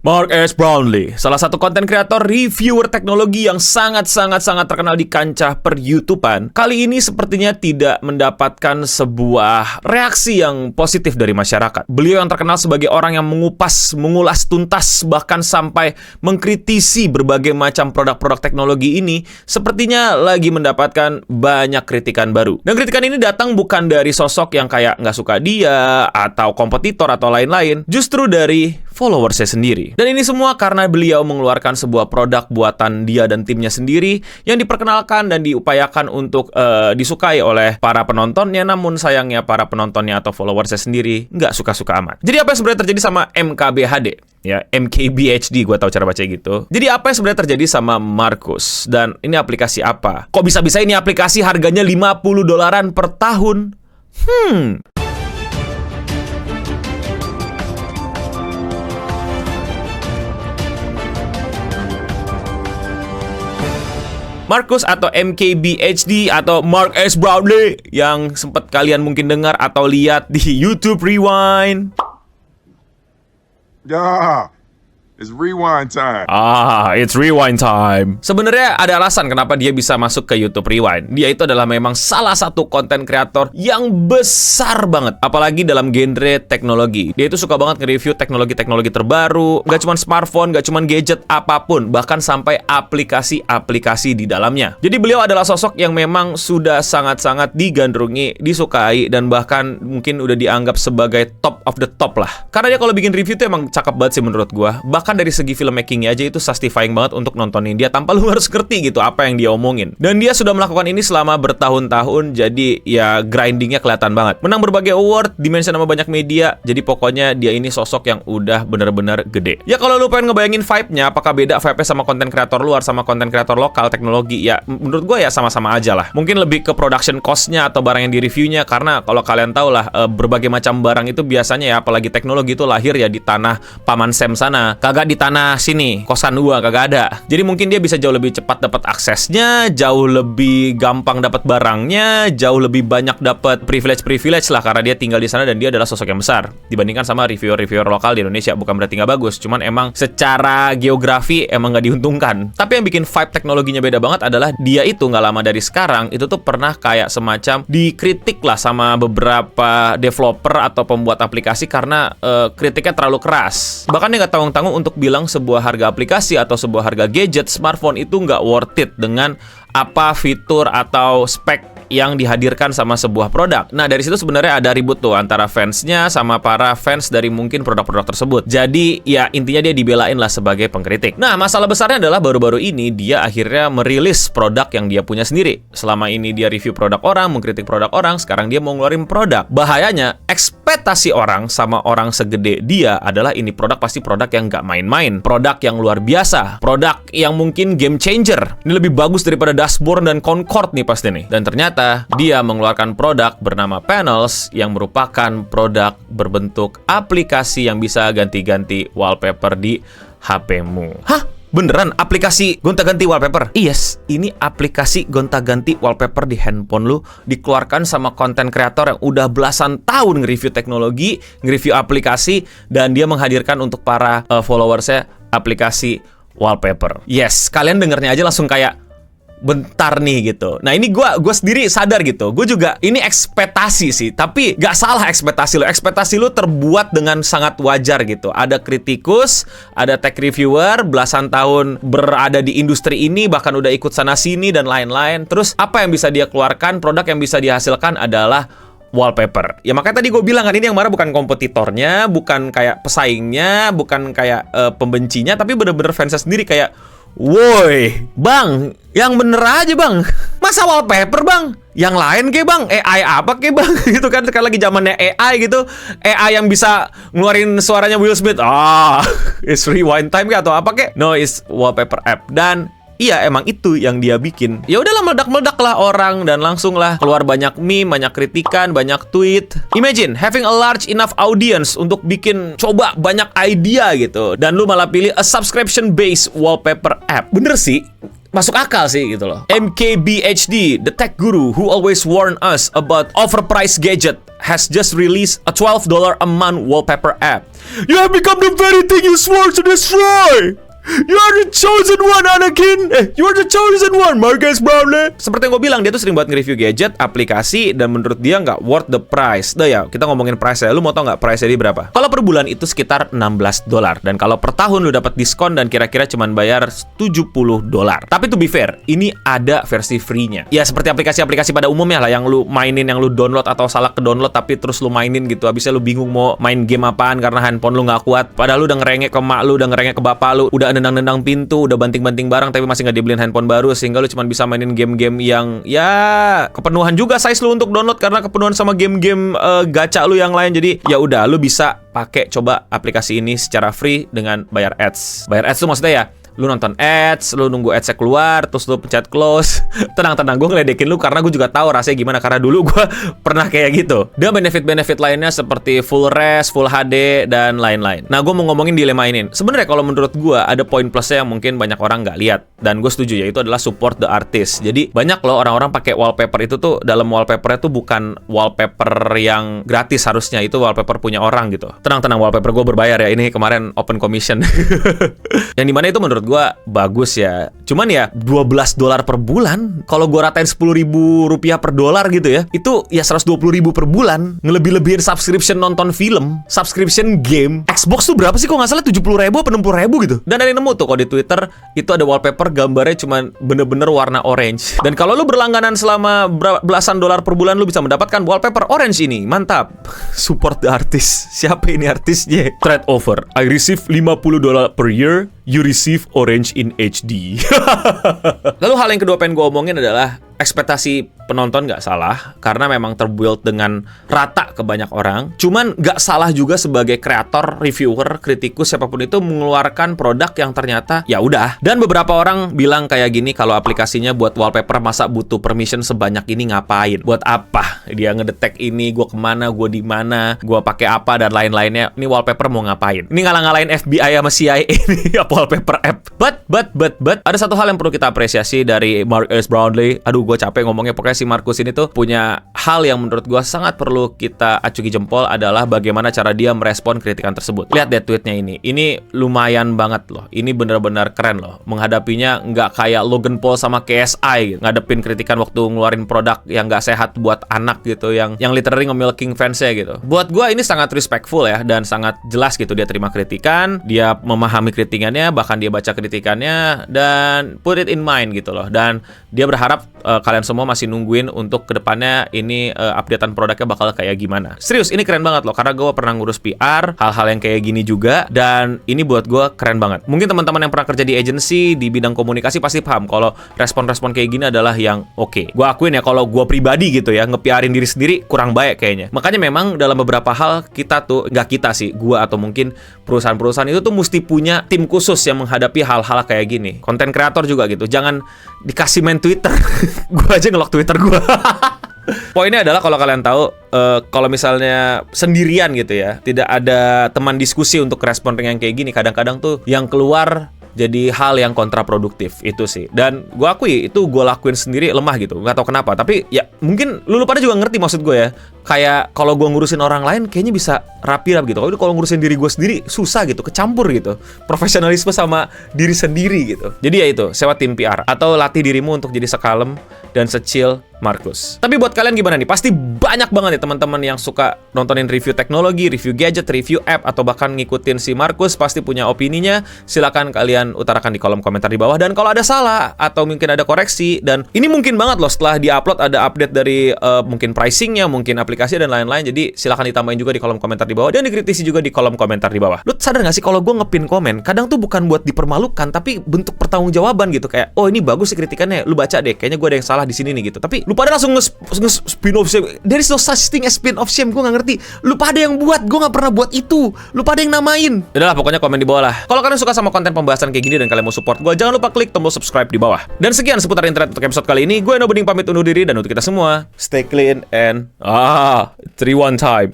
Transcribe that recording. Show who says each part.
Speaker 1: Mark S. Brownlee, salah satu konten kreator reviewer teknologi yang sangat terkenal di kancah per-YouTubean, kali ini sepertinya tidak mendapatkan sebuah reaksi yang positif dari masyarakat. Beliau yang terkenal sebagai orang yang mengulas tuntas, bahkan sampai mengkritisi berbagai macam produk-produk teknologi ini, sepertinya lagi mendapatkan banyak kritikan baru. Dan kritikan ini datang bukan dari sosok yang kayak nggak suka dia, atau kompetitor, atau lain-lain, justru dari followersnya sendiri. Dan ini semua karena beliau mengeluarkan sebuah produk buatan dia dan timnya sendiri yang diperkenalkan dan diupayakan untuk disukai oleh para penontonnya, namun sayangnya para penontonnya atau followersnya sendiri nggak suka-suka amat. Jadi apa yang sebenarnya terjadi sama MKBHD? Ya, MKBHD, gue tahu cara baca gitu. Jadi apa yang sebenarnya terjadi sama Markus? Dan ini aplikasi apa? Kok bisa-bisa ini aplikasi harganya $50 per tahun? Markus atau MKBHD atau Mark S. Brownlee yang sempat kalian mungkin dengar atau lihat di YouTube Rewind.
Speaker 2: Yeah, it's rewind time.
Speaker 1: It's rewind time. Sebenarnya ada alasan kenapa dia bisa masuk ke YouTube Rewind. Dia itu adalah memang salah satu konten kreator yang besar banget, apalagi dalam genre teknologi. Dia itu suka banget nge-review teknologi-teknologi terbaru, nggak cuma smartphone, nggak cuma gadget, apapun, bahkan sampai aplikasi-aplikasi di dalamnya. Jadi beliau adalah sosok yang memang sudah sangat-sangat digandrungi, disukai, dan bahkan mungkin udah dianggap sebagai top of the top lah. Karena dia kalau bikin review itu emang cakep banget sih menurut gua. Bahkan dari segi filmmakingnya aja itu satisfying banget untuk nontonin dia tanpa lu harus ngerti gitu apa yang dia omongin. Dan dia sudah melakukan ini selama bertahun-tahun, jadi ya grindingnya kelihatan banget. Menang berbagai award, dimention sama banyak media, jadi pokoknya dia ini sosok yang udah bener-bener gede. Ya kalau lu pengen ngebayangin vibe-nya, apakah beda vibe-nya sama konten kreator luar sama konten kreator lokal teknologi, ya menurut gue ya sama-sama aja lah. Mungkin lebih ke production cost-nya atau barang yang di-reviewnya, karena kalau kalian tahu lah, berbagai macam barang itu biasanya ya, apalagi teknologi itu lahir ya di tanah Paman Sam sana. Kagak di tanah sini, kosan gua kagak ada. Jadi mungkin dia bisa jauh lebih cepat dapat aksesnya, jauh lebih gampang dapat barangnya, jauh lebih banyak dapat privilege lah karena dia tinggal di sana dan dia adalah sosok yang besar dibandingkan sama reviewer lokal di Indonesia. Bukan berarti nggak bagus, cuman emang secara geografi emang nggak diuntungkan. Tapi yang bikin vibe teknologinya beda banget adalah dia itu nggak lama dari sekarang itu tuh pernah kayak semacam dikritik lah sama beberapa developer atau pembuat aplikasi karena kritiknya terlalu keras. Bahkan dia nggak tanggung-tanggung untuk bilang sebuah harga aplikasi atau sebuah harga gadget smartphone itu nggak worth it dengan apa fitur atau spek yang dihadirkan sama sebuah produk. Nah, dari situ sebenarnya ada ribut tuh antara fansnya sama para fans dari mungkin produk-produk tersebut. Jadi, ya intinya dia dibelain lah sebagai pengkritik. Nah, masalah besarnya adalah baru-baru ini dia akhirnya merilis produk yang dia punya sendiri. Selama ini dia review produk orang, mengkritik produk orang, sekarang dia mau ngeluarin produk. Bahayanya, ekspektasi orang sama orang segede dia adalah ini produk pasti produk yang nggak main-main. Produk yang luar biasa. Produk yang mungkin game changer. Ini lebih bagus daripada Dashboard dan Concord nih pasti nih. Dan ternyata dia mengeluarkan produk bernama Panels yang merupakan produk berbentuk aplikasi yang bisa ganti-ganti wallpaper di HP-mu. Hah? Beneran aplikasi gonta-ganti wallpaper? Yes, ini aplikasi gonta-ganti wallpaper di handphone lu dikeluarkan sama konten kreator yang udah belasan tahun nge-review teknologi, nge-review aplikasi, dan dia menghadirkan untuk para followersnya aplikasi wallpaper. Yes, kalian dengernya aja langsung kayak bentar nih gitu. Nah ini gue sendiri sadar gitu. Gue juga ini ekspektasi sih, tapi gak salah ekspektasi lo. Ekspektasi lo terbuat dengan sangat wajar gitu. Ada kritikus, ada tech reviewer, belasan tahun berada di industri ini, bahkan udah ikut sana sini dan lain-lain. Terus apa yang bisa dia keluarkan? Produk yang bisa dihasilkan adalah wallpaper. Ya makanya tadi gue bilang kan ini yang marah bukan kompetitornya, bukan kayak pesaingnya, bukan kayak pembencinya, tapi bener-bener fansnya sendiri kayak, woi, bang, yang bener aja bang. Masa wallpaper bang? Yang lain ke bang? AI apa ke bang? Gitu kan, sekarang lagi zamannya AI gitu. AI yang bisa ngeluarin suaranya Will Smith. It's rewind time ke atau apa ke? No, it's wallpaper app. Dan iya, emang itu yang dia bikin. Ya udahlah, meledak-meledak lah orang dan langsung lah keluar banyak meme, banyak kritikan, banyak tweet. Imagine having a large enough audience untuk bikin coba banyak idea gitu, dan lu malah pilih a subscription based wallpaper app. Bener sih, masuk akal sih gitu loh. MKBHD, the tech guru who always warn us about overpriced gadget, has just released a $12 a month wallpaper app. You have become the very thing you swore to destroy. You are the chosen one, Anakin. You are the chosen one, Marcus Brownlee. Seperti yang gue bilang, dia tuh sering buat nge-review gadget, aplikasi, dan menurut dia nggak worth the price. Dah ya, kita ngomongin price ya. Lu mau tau nggak price-nya dia berapa? Kalau per bulan itu sekitar $16. Dan kalau per tahun lu dapat diskon dan kira-kira cuman bayar $70. Tapi to be fair, ini ada versi free-nya. Ya seperti aplikasi-aplikasi pada umumnya lah, yang lu mainin, yang lu download atau salah ke download tapi terus lu mainin gitu. Habisnya lu bingung mau main game apaan karena handphone lu nggak kuat. Padahal lu udah ngerengek ke mak lu, udah ngerengek ke bapak lu, udah nendang-nendang pintu, udah banting-banting barang tapi masih nggak dibeliin handphone baru, sehingga lu cuma bisa mainin game-game yang ya kepenuhan juga size lu untuk download karena kepenuhan sama game-game gacha lu yang lain. Jadi ya udah, lu bisa pakai coba aplikasi ini secara free dengan bayar ads. Bayar ads tuh maksudnya ya lu nonton ads, lu nunggu ads-nya keluar, terus lu pencet close. Tenang, gue ngeledekin lu karena gue juga tahu rasanya gimana, karena dulu gue pernah kayak gitu. Dan benefit-benefit lainnya seperti full res, full HD, dan lain-lain. Nah, gue mau ngomongin dilema ini. Sebenarnya kalau menurut gue ada poin plusnya yang mungkin banyak orang nggak lihat, dan gue setuju, yaitu adalah support the artist. Jadi banyak loh orang-orang pakai wallpaper itu tuh, dalam wallpapernya tuh bukan wallpaper yang gratis harusnya, itu wallpaper punya orang gitu. Tenang, wallpaper gue berbayar ya, ini kemarin open commission. Yang dimana itu menurut gue bagus ya. Cuman ya $12 per bulan, kalau gue ratain $10.000 per dolar gitu ya, itu ya $120.000 per bulan. Ngelebih-lebihin subscription nonton film, subscription game. Xbox tuh berapa sih, kok nggak salah 70.000 apa 60.000 gitu. Dan ada yang nemu tuh kalau di Twitter, itu ada wallpaper gambarnya cuman bener-bener warna orange. Dan kalau lu berlangganan selama belasan dolar per bulan, lu bisa mendapatkan wallpaper orange ini. Mantap. Support the artist. Siapa ini artisnya? Trade offer. I receive $50 per year. You receive orange in HD. Lalu hal yang kedua pengen gue omongin adalah ekspektasi penonton nggak salah, karena memang terbuild dengan rata ke banyak orang. Cuman nggak salah juga sebagai kreator, reviewer, kritikus, siapapun itu mengeluarkan produk yang ternyata ya udah. Dan beberapa orang bilang kayak gini, kalau aplikasinya buat wallpaper masa butuh permission sebanyak ini, ngapain? Buat apa? Dia ngedetek ini, gue kemana, gue di mana, gue pakai apa dan lain-lainnya. Ini wallpaper mau ngapain? Ini ngalah-ngalahin FBI sama CIA ini apa wallpaper app? But ada satu hal yang perlu kita apresiasi dari Marcus Brownlee. Aduh, gue capek ngomongnya. Pokoknya si Marcus ini tuh punya hal yang menurut gue sangat perlu kita acungi jempol, adalah bagaimana cara dia merespon kritikan tersebut. Lihat deh tweetnya ini. Ini lumayan banget loh. Ini bener-bener keren loh. Menghadapinya nggak kayak Logan Paul sama KSI gitu. Ngadepin kritikan waktu ngeluarin produk yang nggak sehat buat anak gitu, yang literally nge-milking fansnya gitu. Buat gue ini sangat respectful ya, dan sangat jelas gitu. Dia terima kritikan, dia memahami kritikannya, bahkan dia baca kritikannya dan put it in mind gitu loh. Dan dia berharap kalian semua masih nungguin untuk kedepannya ini updatean produknya bakal kayak gimana. Serius, ini keren banget loh, karena gue pernah ngurus PR, hal-hal yang kayak gini juga, dan ini buat gue keren banget. Mungkin teman-teman yang pernah kerja di agency, di bidang komunikasi pasti paham kalau respon-respon kayak gini adalah yang oke. Gue akuin ya, kalau gue pribadi gitu ya, nge-PR-in diri sendiri kurang baik kayaknya. Makanya memang dalam beberapa hal kita tuh, nggak kita sih, gue atau mungkin perusahaan-perusahaan itu tuh mesti punya tim khusus yang menghadapi hal-hal kayak gini. Konten kreator juga gitu, jangan dikasih main Twitter. Gue aja ngelok Twitter gue. Poinnya adalah kalau kalian tahu, kalau misalnya sendirian gitu ya, tidak ada teman diskusi untuk respon yang kayak gini, kadang-kadang tuh yang keluar jadi hal yang kontraproduktif itu sih. Dan gue akui itu gue lakuin sendiri lemah gitu, nggak tahu kenapa. Tapi ya mungkin lu pada juga ngerti maksud gue ya. Kayak kalau gue ngurusin orang lain kayaknya bisa rapi-rapi gitu. Kalau ngurusin diri gue sendiri susah gitu, kecampur gitu. Profesionalisme sama diri sendiri gitu. Jadi ya itu, sewa tim PR atau latih dirimu untuk jadi sekalem dan secil Marcus. Tapi buat kalian gimana nih? Pasti banyak banget ya teman-teman yang suka nontonin review teknologi, review gadget, review app, atau bahkan ngikutin si Marcus, pasti punya opininya. Silakan kalian utarakan di kolom komentar di bawah. Dan kalau ada salah atau mungkin ada koreksi, dan ini mungkin banget loh setelah di-upload ada update dari mungkin pricingnya, mungkin aplikasi dan lain-lain. Jadi silakan ditambahin juga di kolom komentar di bawah dan dikritisi juga di kolom komentar di bawah. Lu sadar gak sih kalau gue ngepin komen, kadang tuh bukan buat dipermalukan, tapi bentuk pertanggungjawaban gitu. Kayak, oh ini bagus sih kritikannya, lu baca deh, kayaknya gue ada yang salah di sini nih gitu. Tapi lu pada langsung nge-spin off shame. There is no such thing as spin off shame. Gue gak ngerti. Lu pada yang buat, gue gak pernah buat itu. Lu pada yang namain. Udahlah, pokoknya komen di bawah lah. Kalau kalian suka sama konten pembahasan kayak gini dan kalian mau support gue, jangan lupa klik tombol subscribe di bawah. Dan sekian seputar internet untuk episode kali ini. Gue Eno Bening pamit undur diri, dan untuk kita semua, stay clean and 3-1 time.